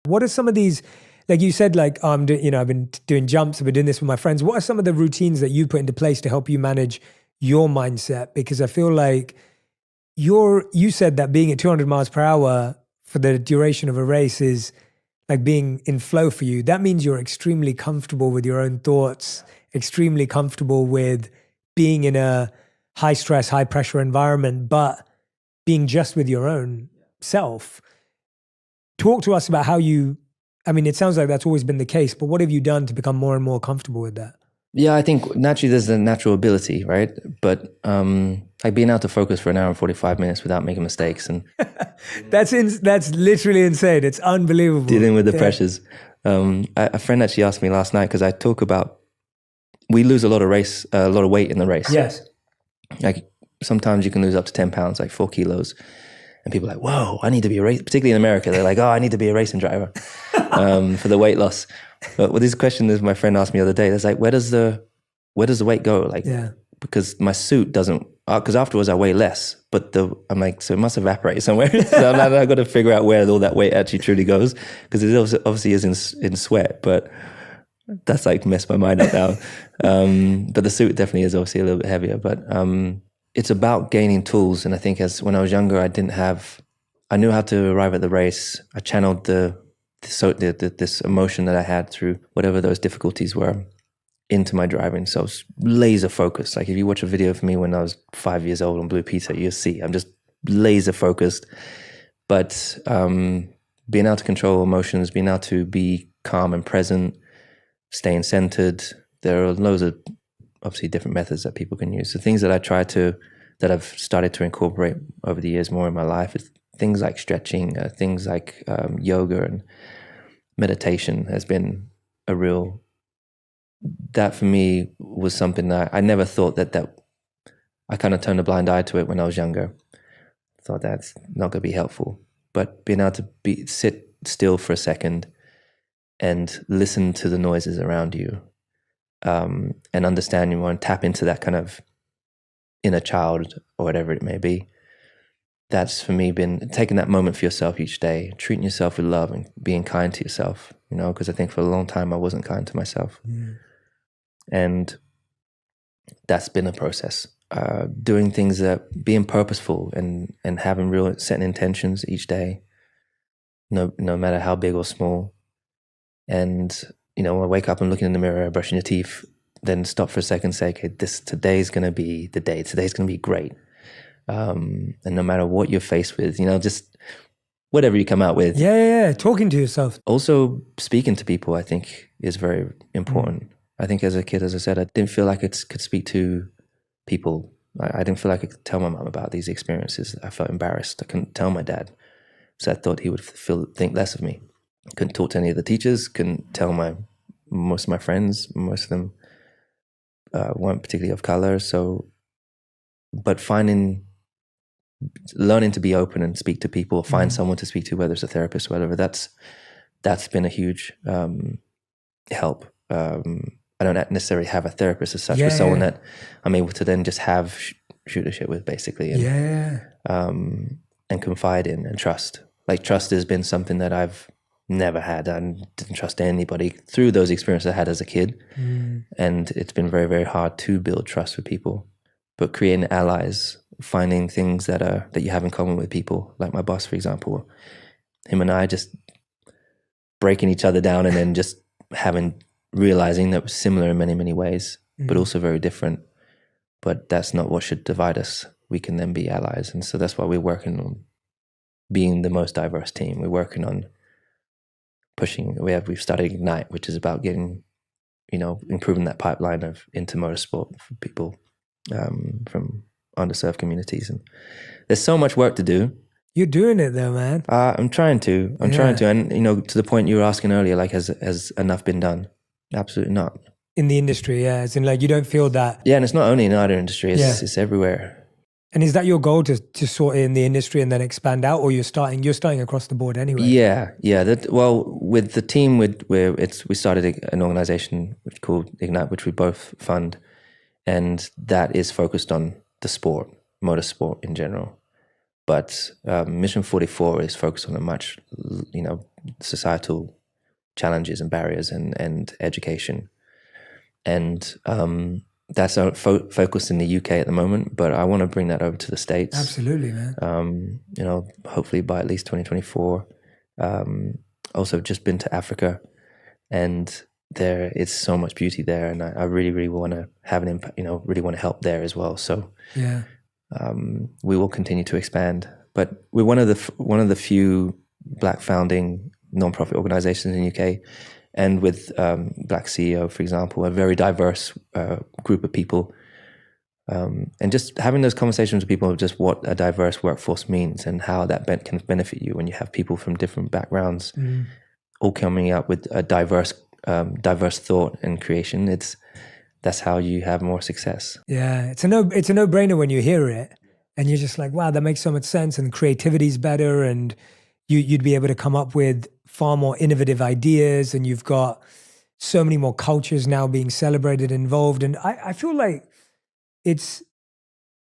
What are some of these, like you said, like I've been doing jumps, I've been doing this with my friends. What are some of the routines that you put into place to help you manage your mindset? Because I feel like you said that being at 200 miles per hour for the duration of a race is like being in flow for you. That means you're extremely comfortable with your own thoughts, extremely comfortable with being in a high stress, high pressure environment, but being just with your own self. Talk to us about how it sounds like that's always been the case, but what have you done to become more and more comfortable with that? Yeah, I think naturally there's a natural ability, right? But like being able to focus for an hour and 45 minutes without making mistakes and that's literally insane. It's unbelievable. Dealing with the pressures. A friend actually asked me last night, because I talk about, we lose a lot of weight in the race. Yes. Like sometimes you can lose up to 10 pounds, like 4 kilos. And people are like, whoa, I need to be a race, particularly in America. They're like, oh, I need to be a racing driver for the weight loss. But this question is my friend asked me the other day. It's like, where does the weight go? Like, because my suit doesn't, because afterwards I weigh less, but I'm like, so it must evaporate somewhere. So I've got to figure out where all that weight actually truly goes, because it obviously is in sweat, but that's like messed my mind up now. But the suit definitely is obviously a little bit heavier, but it's about gaining tools. And I think when I was younger, I knew how to arrive at the race. I channeled this emotion that I had through whatever those difficulties were into my driving. So I was laser focused. Like if you watch a video of me when I was 5 years old on Blue Peter, you'll see I'm just laser focused. But being able to control emotions, being able to be calm and present, staying centered, there are loads of obviously different methods that people can use. The things that that I've started to incorporate over the years more in my life is things like stretching, things like yoga and meditation has been a real, that for me was something that I never thought that I kind of turned a blind eye to it when I was younger. Thought that's not going to be helpful. But being able to sit still for a second and listen to the noises around you, and understand you and tap into that kind of inner child or whatever it may be. That's for me been taking that moment for yourself each day, treating yourself with love and being kind to yourself, because I think for a long time I wasn't kind to myself. And that's been a process. Doing things that, being purposeful and having real setting intentions each day, no matter how big or small. And, I wake up and looking in the mirror, brushing your teeth, then stop for a second and say, okay, today's going to be the day. Today's going to be great. And no matter what you're faced with, just whatever you come out with. Yeah. Talking to yourself. Also, speaking to people, I think, is very important. I think as a kid, as I said, I didn't feel like I could speak to people. I didn't feel like I could tell my mom about these experiences. I felt embarrassed. I couldn't tell my dad. So I thought he would think less of me. Couldn't talk to any of the teachers, couldn't tell most of my friends. Most of them weren't particularly of color. But learning to be open and speak to people, find someone to speak to, whether it's a therapist or whatever, that's been a huge help. I don't necessarily have a therapist as such, but someone that I'm able to then just have shoot the shit with, basically, and confide in and trust. Like trust has been something that I've never had. I didn't trust anybody through those experiences I had as a kid, and it's been very, very hard to build trust with people. But creating allies, finding things that you have in common with people, like my boss, for example, him and I just breaking each other down, and then just realizing that we're similar in many, many ways, but also very different. But that's not what should divide us. We can then be allies. And so that's why we're working on being the most diverse team. We're working on pushing. We've started Ignite, which is about getting, improving that pipeline into motorsport for people from underserved communities. And there's so much work to do. You're doing it though, man. I'm trying to. And, to the point you were asking earlier, like, has enough been done? Absolutely not. In the industry, yeah. As in, like, you don't feel that. Yeah, and it's not only in our industry, it's everywhere. And is that your goal, to sort it in the industry and then expand out, or you're starting across the board anyway? Yeah. With the team, we started an organization called Ignite, which we both fund, and that is focused on the sport, motorsport in general. But Mission 44 is focused on a much, societal challenges and barriers and education. And that's focused in the UK at the moment, but I want to bring that over to the States. Absolutely, man. Hopefully by at least 2024. Also just been to Africa, and there it's so much beauty there, and I really, really want to have an impact, really want to help there as well. So yeah, we will continue to expand, but we're one of the few Black founding non-profit organizations in the UK, and with Black CEO, for example, a very diverse group of people. And just having those conversations with people of just what a diverse workforce means and how that can benefit you when you have people from different backgrounds all coming up with a diverse thought and creation. That's how you have more success. Yeah, it's a no-brainer when you hear it, and you're just like, wow, that makes so much sense, and creativity's better, and you'd be able to come up with far more innovative ideas, and you've got so many more cultures now being celebrated, involved. And I feel like it's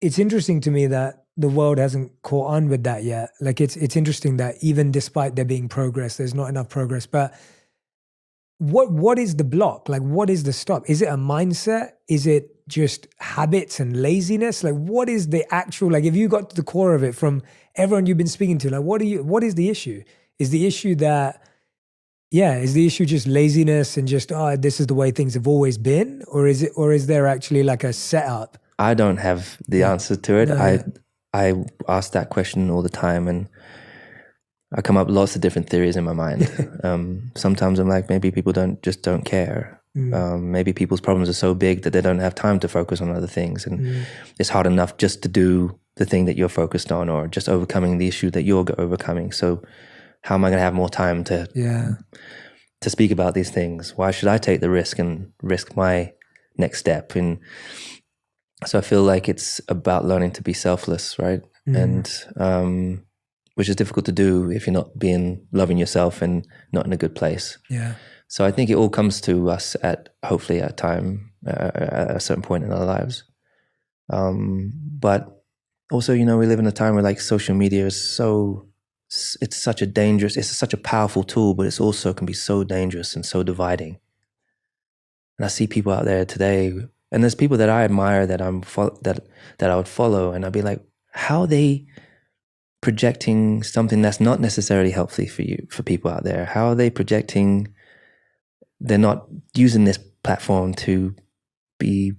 interesting to me that the world hasn't caught on with that yet. Like it's interesting that even despite there being progress, there's not enough progress. But what is the block? Like what is the stop? Is it a mindset? Is it just habits and laziness? Like what is the actual, like if you got to the core of it from everyone you've been speaking to, like what is the issue? Is the issue just laziness and just, this is the way things have always been? Or is there actually like a setup? I don't have the answer to it. No. I ask that question all the time, and I come up with lots of different theories in my mind. Sometimes I'm like, maybe people don't care. Maybe people's problems are so big that they don't have time to focus on other things, and it's hard enough just to do the thing that you're focused on, or just overcoming the issue that you're overcoming. So how am I going to have more time to speak about these things? Why should I take the risk and risk my next step? And so I feel like it's about learning to be selfless, right? And which is difficult to do if you're not loving yourself and not in a good place. Yeah. So I think it all comes to us hopefully at a certain point in our lives. But also, we live in a time where like social media is it's such a powerful tool, but it's also can be so dangerous and so dividing. And I see people out there today, and there's people that I admire that that I would follow, and I'd be like, how are they projecting something that's not necessarily helpful for people out there? How are they projecting? They're not using this platform to be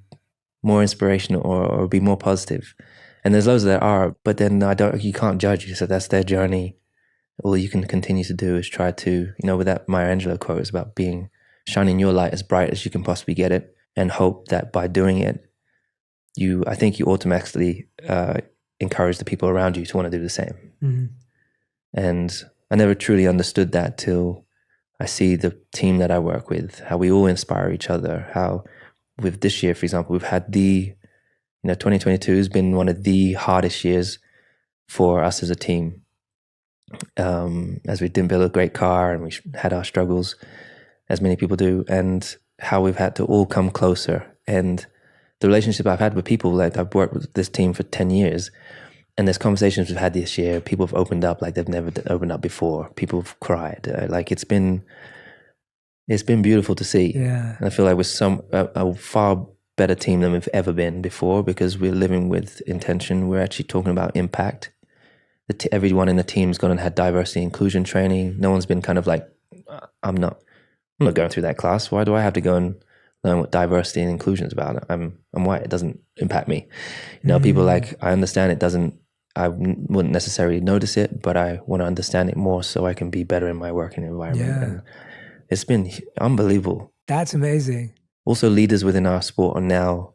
more inspirational or be more positive. And there's loads that are, but then you can't judge. So that's their journey. All you can continue to do is try to, with that Maya Angelou quote, is about shining your light as bright as you can possibly get it, and hope that by doing it, I think you automatically encourage the people around you to want to do the same. Mm-hmm. And I never truly understood that till I see the team that I work with, how we all inspire each other, how with this year, for example, we've had 2022 has been one of the hardest years for us as a team. As we didn't build a great car and we had our struggles, as many people do, and how we've had to all come closer. And the relationship I've had with people, like I've worked with this team for 10 years, and there's conversations we've had this year, people have opened up like they've never opened up before. People have cried. Like it's been beautiful to see. Yeah. And I feel like we're a far better team than we've ever been before, because we're living with intention. We're actually talking about impact. Everyone in the team's gone and had diversity and inclusion training. No one's been kind of like, I'm not going through that class. Why do I have to go and learn what diversity and inclusion is about? I'm white. It doesn't impact me. People like, I understand it doesn't, I wouldn't necessarily notice it, but I want to understand it more so I can be better in my working environment. Yeah. And it's been unbelievable. That's amazing. Also, leaders within our sport are now,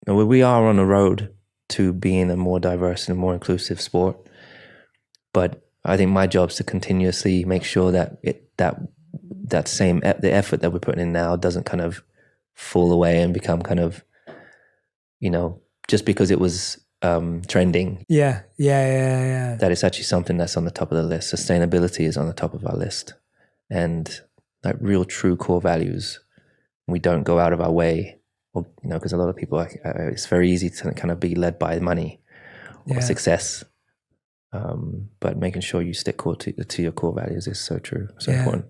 we are on a road to being a more diverse and more inclusive sport. But I think my job is to continuously make sure that the effort that we're putting in now doesn't kind of fall away and become kind of, just because it was trending. Yeah. That it's actually something that's on the top of the list. Sustainability is on the top of our list, and like real, true core values. We don't go out of our way, because a lot of people, it's very easy to kind of be led by money or success. But making sure you stick core to your core values is so true, so Yeah. important.